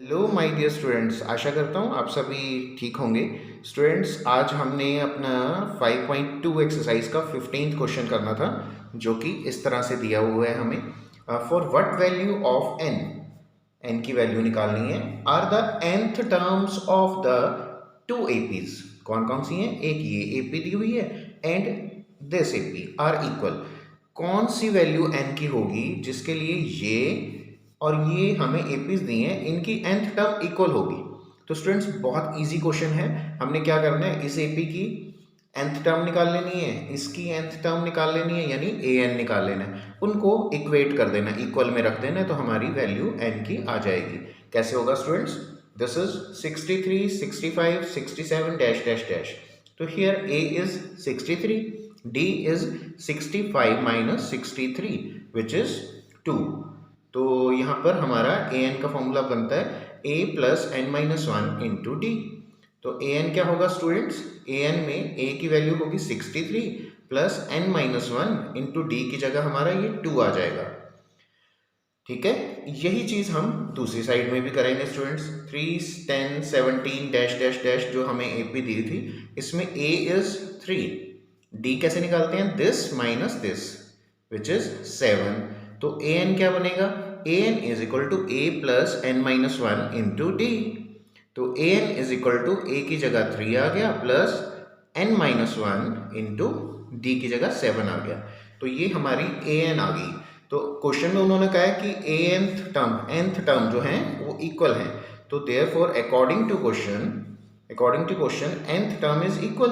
Hello my dear students, आशा करता हूँ आप सभी ठीक होंगे। स्टूडेंट्स, आज हमने अपना 5.2 एक्सरसाइज का 15th क्वेश्चन करना था, जो कि इस तरह से दिया हुआ है हमें। For what value of n, n की वैल्यू निकालनी है। Are the nth terms of the two APs, कौन कौन सी हैं? एक ये एपी दी हुई है and this AP are equal. कौन सी वैल्यू एन की होगी जिसके लिए ये और ये हमें एपीज दी हैं, इनकी nth टर्म इक्वल होगी? तो स्टूडेंट्स, बहुत इजी क्वेश्चन है। हमने क्या करना है, इस एपी की nth टर्म निकाल लेनी है, इसकी nth टर्म निकाल लेनी है, यानी an निकाल लेना है। उनको इक्वेट कर देना, इक्वल में रख देना है, तो हमारी वैल्यू n की आ जाएगी। कैसे होगा students? This is 63, 65, 67 dash dash dash. तो here a is 63, d is 65 minus 63 which is 2। तो यहाँ पर हमारा ए एन का फॉर्मूला बनता है a plus n minus one into d. तो ए एन क्या होगा स्टूडेंट्स? ए एन में a की वैल्यू होगी 63 plus n minus one into d की जगह हमारा ये 2 आ जाएगा। ठीक है, यही चीज हम दूसरी साइड में भी करेंगे स्टूडेंट्स। 3, 10, 17 डैश डैश डैश जो हमें एपी दी थी, इसमें a इज 3, d कैसे निकालते हैं? This minus this which is 7। तो ए एन क्या बनेगा? A n is equal to a plus n minus one into d. तो a n is equal to a की जगह 3 आ गया plus n minus one into d की जगह 7 आ गया। तो ये हमारी ए एन आ गई। तो क्वेश्चन में उन्होंने कहा है कि ए nth टर्म जो है वो इक्वल है। तो therefore according to question nth term is equal.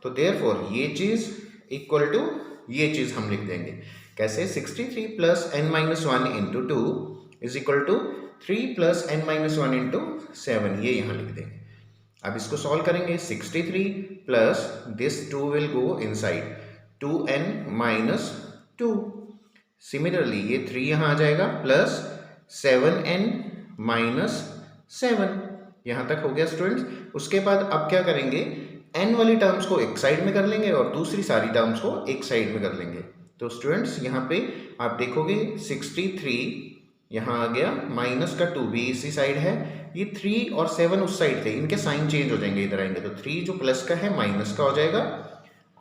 तो देयरफॉर ये चीज इक्वल टू ये चीज हम लिख देंगे। कैसे? 63 plus n minus one into two is equal to 3 plus n minus one into 7, ये यहाँ लिख देंगे। अब इसको सॉल्व करेंगे। 63 plus this 2 will go inside, 2n minus 2। Similarly ये 3 यहाँ आ जाएगा प्लस 7n माइनस 7। यहाँ तक हो गया स्टूडेंट्स। उसके बाद अब क्या करेंगे, n वाली टर्म्स को एक साइड में कर लेंगे और दूसरी सारी टर्म्स को एक साइड में कर लेंगे। तो स्टूडेंट्स यहाँ पे आप देखोगे 63 यहाँ आ गया, माइनस का 2 भी इसी साइड है, ये 3 और 7 उस साइड थे, इनके साइन चेंज हो जाएंगे, इधर आएंगे। तो 3 जो प्लस का है माइनस का हो जाएगा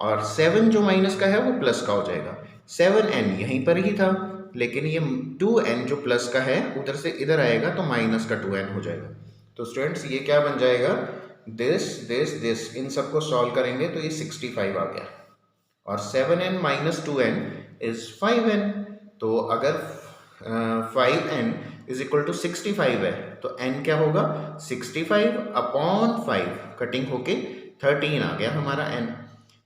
और 7 जो माइनस का है वो प्लस का हो जाएगा। 7n यहीं पर ही था, लेकिन ये 2n जो प्लस का है उधर से इधर आएगा तो माइनस का 2n हो जाएगा। तो स्टूडेंट्स ये क्या बन जाएगा? दिस इन सबको सॉल्व करेंगे तो ये 65 आ गया और 7n minus 2n is 5n। तो अगर 5n इज इक्वल टू 65 है तो n क्या होगा? 65 अपॉन 5 कटिंग होके 13 आ गया हमारा n।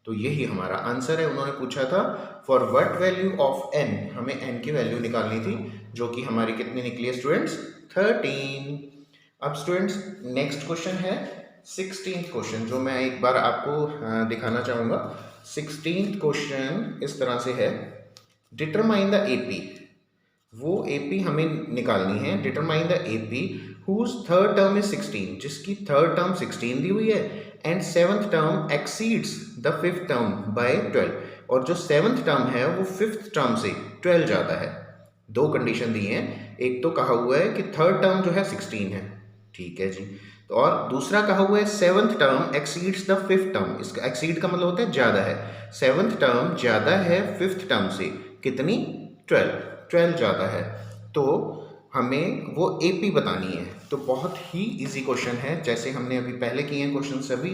तो यही हमारा आंसर है। उन्होंने पूछा था for what value of n, हमें n की वैल्यू निकालनी थी, जो कि हमारी कितनी निकली है स्टूडेंट्स? 13। अब स्टूडेंट्स नेक्स्ट क्वेश्चन है 16th क्वेश्चन, जो मैं एक बार आपको दिखाना चाहूँगा। 16th क्वेश्चन इस तरह से है, डिटरमाइन द एपी। वो एपी हमें निकालनी है। Determine the AP whose third term is 16, जिसकी थर्ड टर्म 16 दी हुई है and seventh term exceeds the fifth term by 12, और जो सेवंथ टर्म है वो फिफ्थ टर्म से 12 ज़्यादा है। दो कंडीशन दी हैं, एक तो कहा हुआ है कि थर्ड टर्म जो है 16 है, ठीक है जी, तो और दूसरा कहा हुआ है seventh term exceeds the fifth term. इसका एक्सीड का मतलब होता है ज़्यादा है, सेवंथ टर्म ज़्यादा है फिफ्थ टर्म से, कितनी? 12 ज़्यादा है। तो हमें वो एपी बतानी है। तो बहुत ही इजी क्वेश्चन है, जैसे हमने अभी पहले किए हैं क्वेश्चन, सभी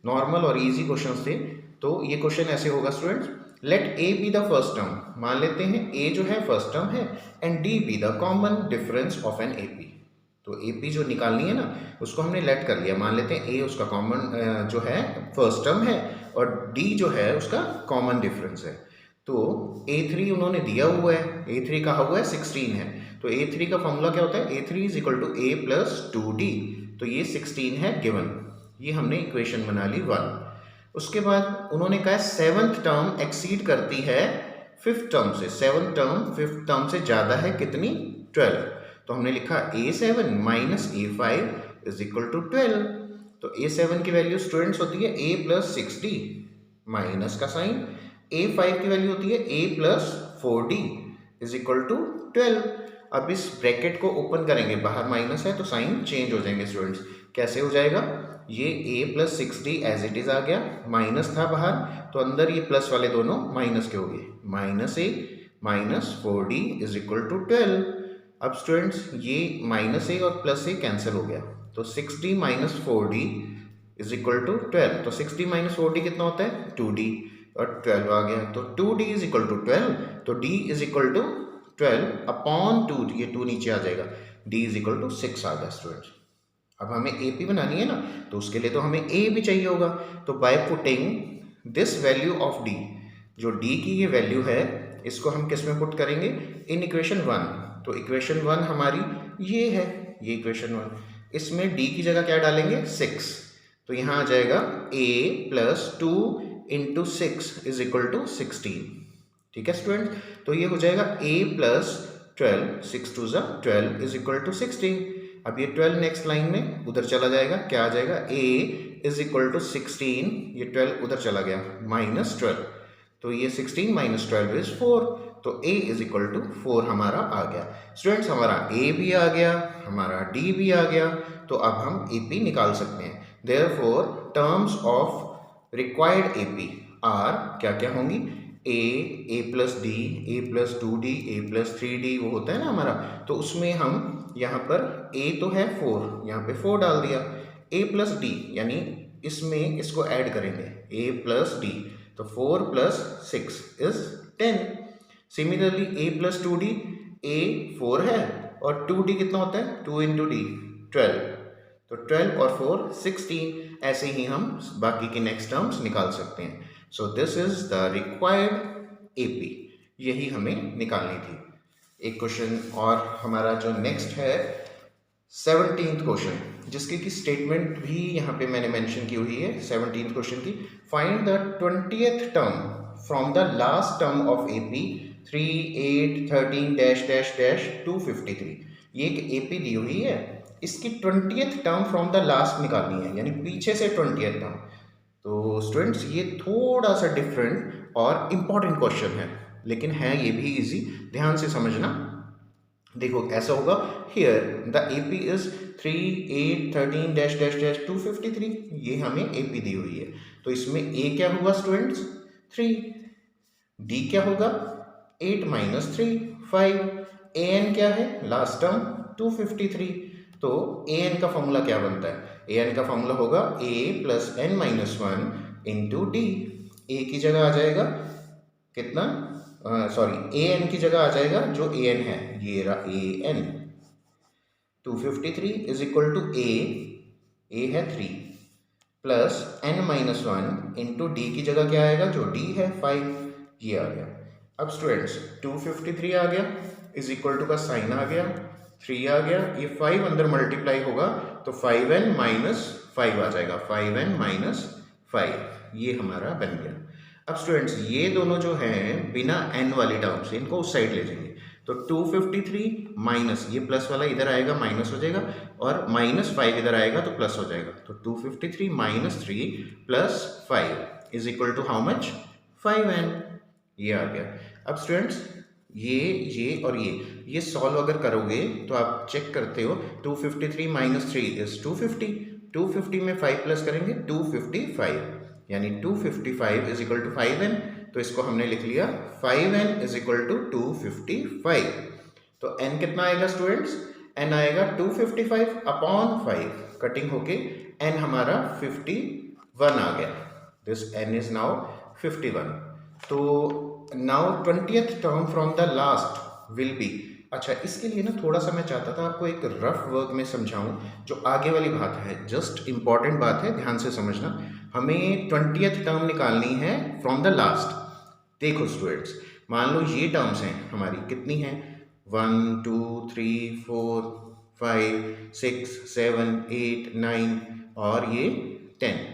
नॉर्मल और इजी क्वेश्चन थे। तो ये क्वेश्चन ऐसे होगा students, let a be the first term. मान लेते हैं ए जो है फर्स्ट टर्म है and d be the common difference of an AP. तो एपी जो निकालनी है ना, उसको हमने लेट कर लिया। मान लेते हैं ए उसका कॉमन जो है फर्स्ट टर्म है और डी जो है उसका कॉमन डिफरेंस है। तो A3 उन्होंने दिया हुआ है, A3 कहा हुआ है 16 है। तो A3 का फॉर्मूला क्या होता है? A3 is equal to A plus 2D। तो ये 16 है गिवन, ये हमने इक्वेशन बना ली 1। उसके बाद उन्होंने कहा सेवंथ टर्म एक्सीड करती है फिफ्थ टर्म से, सेवंथ टर्म फिफ्थ टर्म से ज़्यादा है, कितनी? 12। तो हमने लिखा A7 minus A5 is equal to 12। तो A7 की वैल्यू स्टूडेंट्स होती है A प्लस 6D माइनस का साइन, A5 की वैल्यू होती है A plus 4D is equal to 12। अब इस ब्रैकेट को ओपन करेंगे, बाहर माइनस है तो साइन चेंज हो जाएंगे स्टूडेंट्स। कैसे हो जाएगा, ये a plus 6d as it is आ गया, माइनस था बाहर तो अंदर ये प्लस वाले दोनों माइनस के हो गए, minus a minus 4d is equal to 12। अब स्टूडेंट्स ये माइनस a और प्लस a कैंसिल हो गया, तो 6d minus 4d is equal to 12। तो 6d माइनस 4d कितना होता है 2d, और 12 आ गया तो 2d इज इक्वल टू 12, तो d is equal to 12 upon 2, ये 2 नीचे आ जाएगा, d इज इक्वल टू 6 आ गया स्टूडेंट्स। अब हमें AP बनानी है ना, तो उसके लिए तो हमें A भी चाहिए होगा, तो by putting this value of D, जो D की ये वैल्यू है इसको हम किस में पुट करेंगे, इन इक्वेशन 1। तो इक्वेशन 1 हमारी ये है, ये इक्वेशन 1, इसमें D की जगह क्या डालेंगे 6, तो यहाँ आ जाएगा A plus 2 into 6 is equal to 16। ठीक है स्टूडेंट, तो ये हो जाएगा A plus 12, 6 2 12 is equal to 16। अब ये 12 नेक्स्ट लाइन में उधर चला जाएगा, क्या आ जाएगा a इज इक्वल टू 16, ये 12 उधर चला गया माइनस 12, तो ये 16 माइनस 12 इज 4, तो a इज इक्वल टू 4 हमारा आ गया। स्टूडेंट्स हमारा a भी आ गया, हमारा d भी आ गया, तो अब हम AP निकाल सकते हैं। Therefore terms of required AP are क्या क्या होंगी, a plus d, a plus 2d, a plus 3d वो होता है ना हमारा, तो उसमें हम यहाँ पर a तो है 4, यहाँ पे 4 डाल दिया, a प्लस डी यानी इसमें इसको ऐड करेंगे a प्लस डी, तो 4 plus 6 is 10। Similarly a plus 2d, a 4 है और 2d कितना होता है 2 इंटू डी 12, तो 12 और 4 16। ऐसे ही हम बाकी के नेक्स्ट टर्म्स निकाल सकते हैं। So this is the required AP, यही हमें निकालनी थी। एक क्वेश्चन और हमारा जो नेक्स्ट है 17th क्वेश्चन, जिसकी की स्टेटमेंट भी यहाँ पे मैंने मेंशन की हुई है 17th क्वेश्चन की। Find the 20th term from the last term of AP 3 8 13 dash dash dash 253। ये एक AP दी हुई है, इसकी 20th term from the last निकालनी है, यानी पीछे से 20th टर्म। तो स्टूडेंट्स ये थोड़ा सा डिफरेंट और इम्पॉर्टेंट क्वेश्चन है, लेकिन है ये भी इजी, ध्यान से समझना। देखो ऐसा होगा, here the AP is 3 8 13 dash dash dash 253, ये हमें AP दी हुई है, तो इसमें A क्या होगा स्टूडेंट्स 3, D क्या होगा 8 माइनस 3 5, AN क्या है लास्ट टर्म 253, तो AN का फॉर्मूला क्या बनता है, AN का फॉर्मूला होगा A plus n minus 1 into D. A की जगह आ जाएगा कितना, सॉरी AN की जगह आ जाएगा जो AN है, ये रहा AN 253 is equal to A है 3 plus n minus 1 into d की जगह क्या आएगा जो D है 5, ये आ गया। अब स्टूडेंट्स 253 आ गया इज इक्वल टू का साइन आ गया, 3 आ गया, ये 5 अंदर मल्टीप्लाई होगा तो 5n माइनस 5 आ जाएगा, 5n माइनस 5, ये हमारा बन गया। अब स्टूडेंट्स ये दोनों जो हैं बिना n वाली टर्म से इनको उस साइड ले जाएंगे, तो 253 माइनस ये प्लस वाला इधर आएगा माइनस हो जाएगा, और माइनस 5 इधर आएगा तो प्लस हो जाएगा, तो 253 minus 3 plus 5 is equal to how much 5n, ये आ गया। अब स्टूडेंट्स ये और ये सॉल्व अगर करोगे तो आप चेक करते हो 253 माइनस 3 इज 250, 250 में 5 प्लस करेंगे 255, यानी 255 इज इक्वल टू 5n, तो इसको हमने लिख लिया 5n इज इक्वल टू 255। तो n कितना आएगा स्टूडेंट्स, n आएगा 255 अपॉन 5, कटिंग होके n हमारा 51 आ गया, दिस n इज नाउ 51। तो now 20th term from the last will be, अच्छा इसके लिए ना थोड़ा सा मैं चाहता था आपको एक रफ वर्क में समझाऊं, जो आगे वाली बात है जस्ट इंपॉर्टेंट बात है, ध्यान से समझना। हमें 20th टर्म निकालनी है फ्रॉम द लास्ट। देखो स्टूडेंट्स मान लो ये टर्म्स हैं हमारी, कितनी हैं 1 2 3 4 5 6 7 8 9 और ये 10,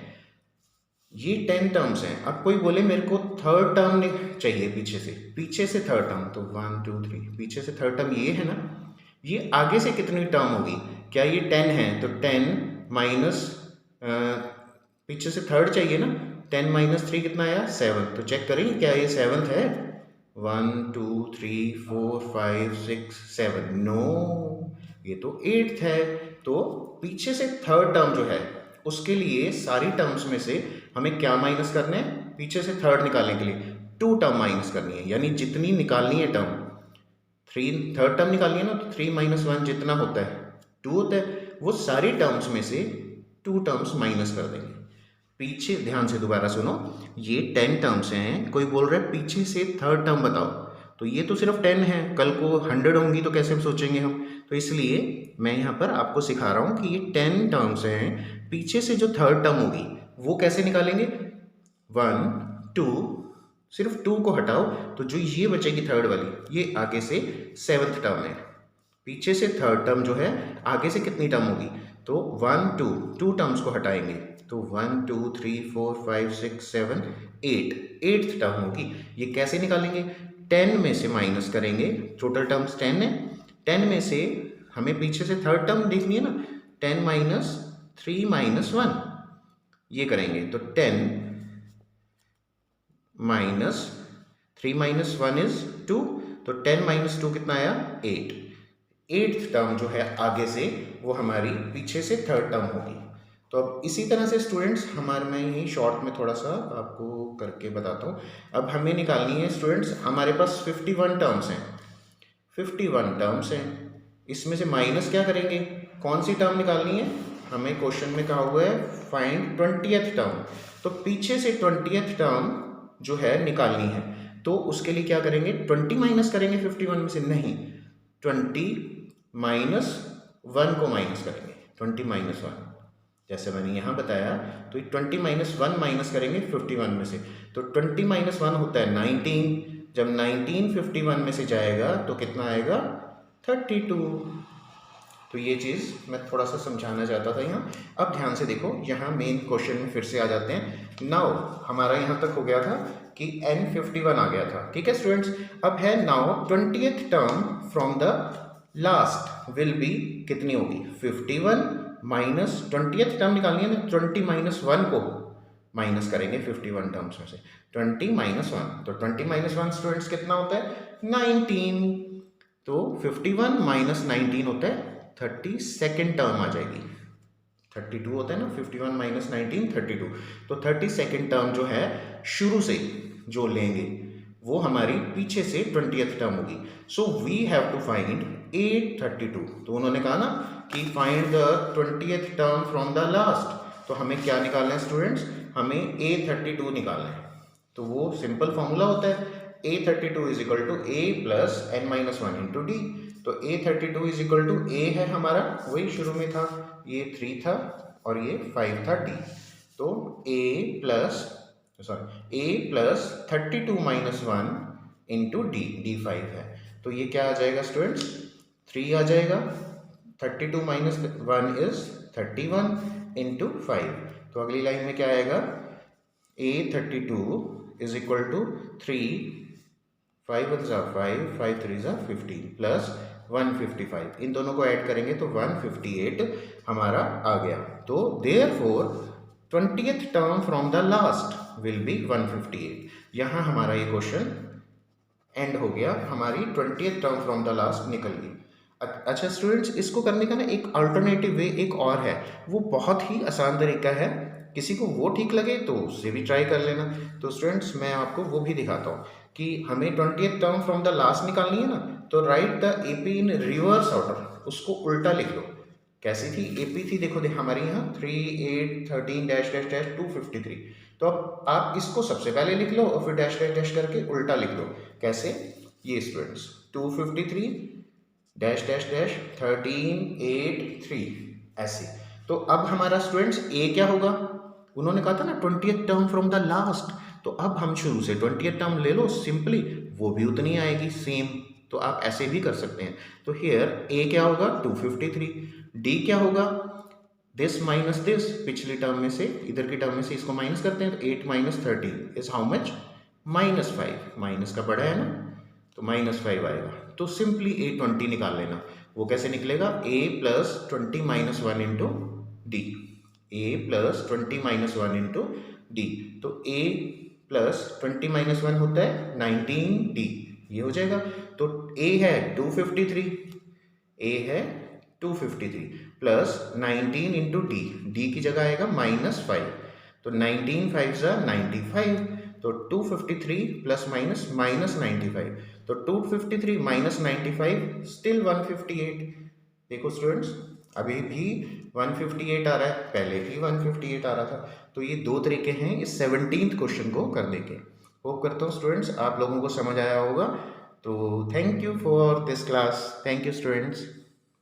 ये 10 टर्म्स हैं। अब कोई बोले मेरे को थर्ड टर्म चाहिए पीछे से थर्ड टर्म, तो 1 2 3 पीछे से थर्ड टर्म ये है ना, ये आगे से कितनी टर्म होगी, क्या ये 10 है तो 10 माइनस पीछे से थर्ड चाहिए ना, 10 माइनस 3 कितना आया 7, तो चेक करेंगे क्या ये 7th है, 1 2 3 4 5 6 7, नो, ये तो 8th है। तो पीछे से थर्ड टर्म जो है उसके लिए सारी टर्म्स में से हमें क्या माइनस करना है, पीछे से थर्ड निकालने के लिए 2 टर्म माइनस करनी है, यानी जितनी निकालनी है टर्म, 3 थर्ड टर्म निकालनी है ना, तो 3 - 1 जितना होता है 2 होता है, वो सारी टर्म्स में से 2 टर्म्स माइनस कर देंगे। पीछे ध्यान से दोबारा सुनो, ये 10 टर्म्स हैं, कोई बोल रहा है पीछे से थर्ड टर्म बताओ, तो ये तो सिर्फ 10 है, कल को 100 होंगी तो कैसे हम सोचेंगे हम, तो इसलिए मैं यहाँ पर आपको सिखा रहा हूँ कि ये 10 टर्म्स हैं, पीछे से जो थर्ड टर्म होगी वो कैसे निकालेंगे, 1 2, सिर्फ 2 को हटाओ तो जो ये बचेगी थर्ड वाली, ये आगे से 7th टर्म है। पीछे से थर्ड टर्म जो है आगे से कितनी टर्म होगी, तो 1 2, 2 टर्म्स को हटाएंगे तो 1 2 3 4 5 6 7 8, 8th टर्म होगी। ये कैसे निकालेंगे, 10 में से माइनस करेंगे, टोटल टर्म्स 10 है, 10 में से हमें पीछे से थर्ड टर्म देखनी है ना, 10 - 3 - 1, ये करेंगे तो 10 - 3 - 1 इज 2, तो 10 - 2 कितना आया, 8। 8th टर्म जो है आगे से वो हमारी पीछे से थर्ड टर्म होगी। तो अब इसी तरह से स्टूडेंट्स हमारे, मैं यही शॉर्ट में थोड़ा सा आपको करके बताता हूँ। अब हमें निकालनी है स्टूडेंट्स, हमारे पास 51 टर्म्स हैं, 51 टर्म्स हैं, इसमें से माइनस क्या करेंगे, कौन सी टर्म निकालनी है, हमें क्वेश्चन में कहा हुआ है फाइंड 20th टर्म, तो पीछे से 20th टर्म जो है निकालनी है, तो उसके लिए क्या करेंगे, 20 माइनस करेंगे 51 में से, नहीं, 20 - 1 को माइनस करेंगे, 20 - 1 जैसे मैंने यहाँ बताया, तो 20 - 1 माइनस करेंगे 51 में से, तो 20 - 1 होता है 19, जब 19 51 में से जाएगा तो कितना आएगा, 32। तो ये चीज़ मैं थोड़ा सा समझाना चाहता था यहाँ। अब ध्यान से देखो, यहाँ मेन क्वेश्चन में फिर से आ जाते हैं। नाउ हमारा यहाँ तक हो गया था कि n 51 आ गया था, ठीक है स्टूडेंट्स। अब है now 20th term from the last will be कितनी होगी, 51 माइनस 20th टर्म निकालनी है ना, 20 - 1 को माइनस करेंगे 51 टर्म्स में से, 20 - 1, तो 20 - 1 स्टूडेंट्स कितना होता है, 19, तो 51 - 19 होता है 32nd टर्म आ जाएगी, 32 होता है ना, 51 - 19 32, तो 32nd टर्म जो है शुरू से जो लेंगे वो हमारी पीछे से 20th टर्म होगी। So we have to find 832, तो उन्होंने कहा ना कि find the 20th term from the last, तो हमें क्या निकालना है स्टूडेंट्स, हमें A32 निकालना है। तो वो सिंपल फॉर्मूला होता है, A32 is equal to A plus n - 1 into d, तो A32 is equal to A है हमारा, वही शुरू में था, ये 3 था और ये 5 था D, तो A प्लस 32 - 1 इंटू डी 5 है, तो ये क्या आ जाएगा स्टूडेंट्स, 3 आ जाएगा, 32 - 1 इज 31 इंटू 5, तो अगली लाइन में क्या आएगा, A32 इज इक्वल टू 3, 5 1 ज़ा 5, 5 3 ज़ा 15 प्लस 155, इन दोनों को ऐड करेंगे तो 158 हमारा आ गया। तो therefore 20th term from the last will be 158। यहाँ हमारा ये क्वेश्चन एंड हो गया, हमारी 20th term from the last निकल गई। अच्छा स्टूडेंट्स, इसको करने का ना एक अल्टरनेटिव वे एक और है, वो बहुत ही आसान तरीका है, किसी को वो ठीक लगे तो उससे भी ट्राई कर लेना। तो स्टूडेंट्स मैं आपको वो भी दिखाता हूँ कि हमें 20th term from the last निकालनी है ना, तो right the AP in reverse order, उसको उल्टा लिख लो। कैसी थी AP थी, देखो हमारी यहाँ 3 8 13 डैश डैश डैश 253, तो अब आप इसको सबसे पहले लिख लो और फिर डैश डैश डैश करके उल्टा लिख लो। कैसे, ये स्टूडेंट्स 253 डैश डैश डैश 13 8 3 ऐसे। तो अब हमारा स्टूडेंट्स A क्या होगा, उन्होंने कहा था ना 20th term from the last, तो अब हम शुरू से 20th टर्म ले लो सिंपली, वो भी उतनी आएगी सेम, तो आप ऐसे भी कर सकते हैं। तो हियर A क्या होगा 253, D क्या होगा दिस माइनस दिस, पिछली टर्म में से इधर की टर्म में से इसको माइनस करते हैं, तो 8 - 13 इज हाउ मच, -5, माइनस का बड़ा है ना, तो -5 आएगा। तो सिंपली A20 निकाल लेना, वो कैसे निकलेगा, A plus 20 - 1 into D, A plus 20 - 1 into d, तो A प्लस 20 माइनस 1 होता है 19D, ये हो जाएगा। तो A है 253, A है 253 प्लस 19 इंटू डी, डी की जगह आएगा -5, तो 19 5 ज़ा 95, तो 253 प्लस माइनस -95, तो 253 माइनस 95 स्टिल 158। देखो स्टूडेंट्स, अभी भी 158 आ रहा है, पहले भी 158 आ रहा था। तो ये दो तरीके हैं इस 17th क्वेश्चन को करने के। होप करता हूँ स्टूडेंट्स आप लोगों को समझ आया होगा। तो thank you for this class, thank you students.